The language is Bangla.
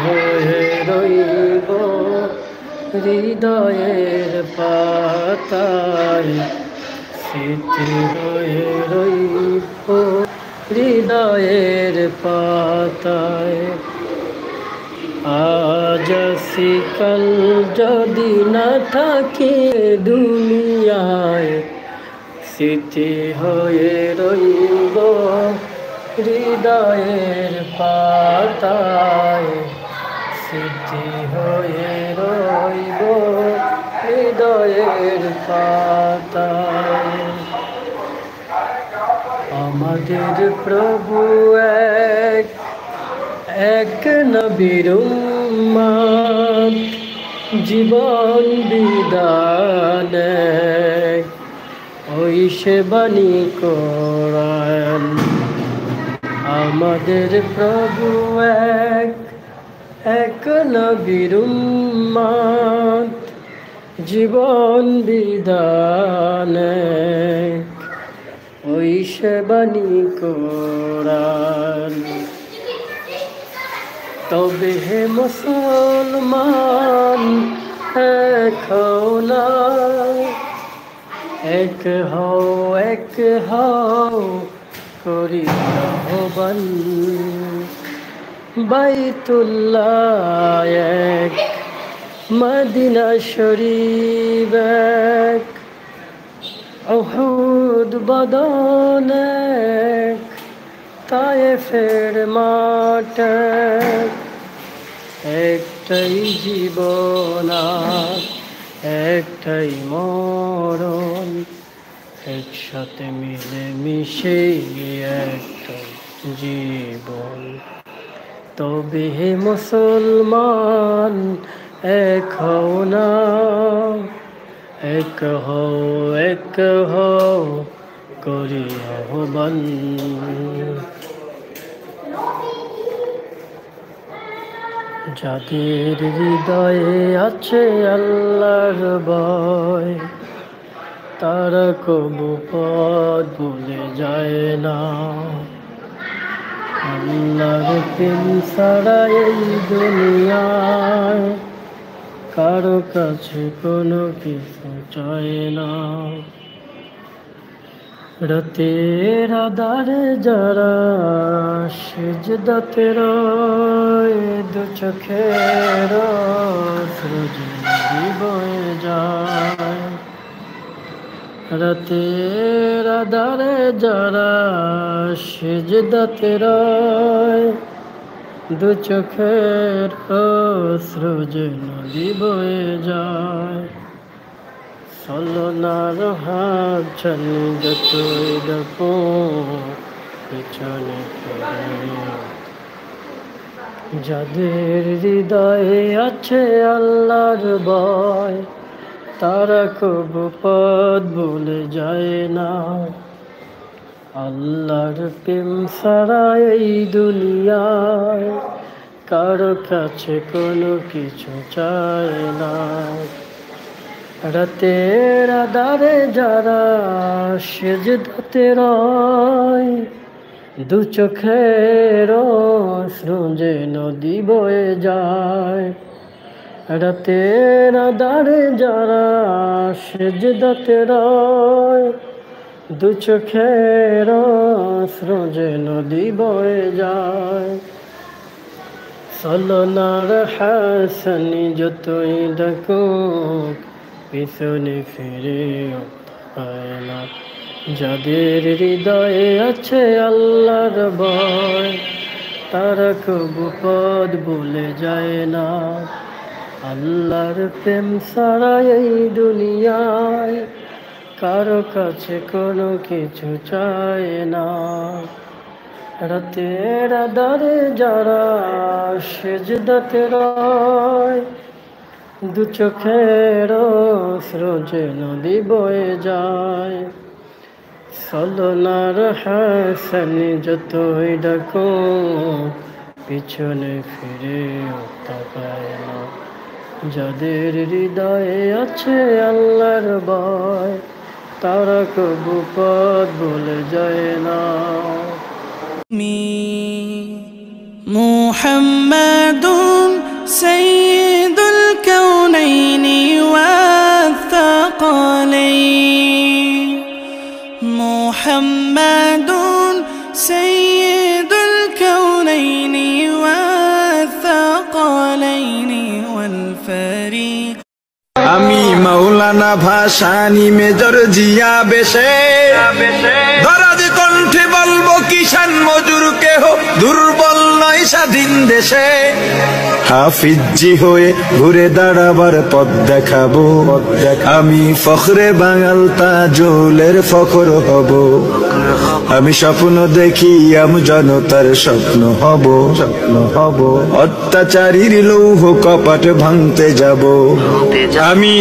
হয়ে রইব হৃদয়ের পাতায়, স্মৃতি হয়ে রইব হৃদয়ের পাতায়। আজ আসি কাল যদি না থাকি দুনিয়ায়, স্মৃতি হয়ে রইব হৃদয়ের পাতায়, স্মৃতি হয়ে রইব হৃদয়ের পাতায়। আমাদের প্রভু এক, এক নবীর উম্মত, জীবন বিদানে ওই সে বাণী কোরআন। আমাদের প্রভু এক, এক নবীর উম্মত, জীবন বিদানে ওই সে বাণী কোরআন। তবে হে মুসলমান এক হও না, এক হও, এক হও করি আহ্বান। বাইতুল্লাহ এক, মদিনা শরীফ এক, উহুদ বদন এক, তায়েফের মাঠ এক। একটাই জীবন আর একটাই মরণ, একসাথে মিলে মিশে একটাই জীবন। তবে হে মুসলমান এক হও না, এক হও, এক হও করি আহ্বান। যাদের হৃদয়ে আছে আল্লাহর ভয়, তারা কবু পথ ভুলে যায় না। আল্লাহর প্রেম ছাড়া এই দুনিয়ায় কারো কাছে কোনো কিছু চায় না। রাতের আধারে যারা সিজদাতে রয়, দু চোখের অশ্রু বয়ে যায়। রাতের আধারে যারা সিজদাতে রয়, দু চোখের অশ্রু নদী বয়ে যায়। ছলনার হাত ছানি যতই দেখো পিছনে ফিরে। যাদের হৃদয়ে আছে আল্লাহর ভয়, তারা কবু পথ ভুলে যায় না। আল্লাহর প্রেম ছাড়া এই দুনিয়ায় কারো কাছে কোনো কিছু চায় না। রাতের আধারে যারা সিজদাতে রয়, দু চোখের অশ্রু যে নদী বয়ে যায়। রাতের আধারে যারা সিজদাতে রয়, দু চোখের অশ্রু যে নদী বয়ে যায়। ছলনার হাসানি যতই ডাকুক পিছনে ফিরে তাকায় না। যাদের হৃদয়ে আছে আল্লাহর ভয়, তারা কবু পথ ভুলে যায় না। আল্লাহর প্রেম ছাড়া এই দুনিয়ায় কারো কাছে কোনো কিছু চায় না। রাতের আধারে যারা সিজদাতে রয়, দু চোখের অশ্রু যে নদী বয়ে যায়। ছলনার হাসানি যতই ডাকো পিছনে ফিরে তাকায় না। যাদের হৃদয়ে আছে আল্লাহর ভয়, তারা কবু পথ ভুলে যায় না। মুহাম্মাদুন সাইয়্যিদুল কাউনাইনি ওয়াত-তাকালাইন মুহাম্মাদুন সাইয়্যিদুল কাউনাইনি ওয়াত-তাকালাইনি ওয়াল ফারিক। আমি মাওলানা ভাসানী মেজর জিয়া বেশে দরাজ কণ্ঠে বলবো কিষান মজুর কেহ দুর্বল নয় স্বাধীন দেশে। হাফিজি হয়ে ঘুরে দাঁড়াবার পথ দেখাবো, আমি ফখরে বাঙাল তাজুলের ফখর হব। আমি স্বপ্ন দেখি জনতার স্বপ্ন হব, অত্যাচারীর লৌহ কপাট ভাঙতে যাব। আমি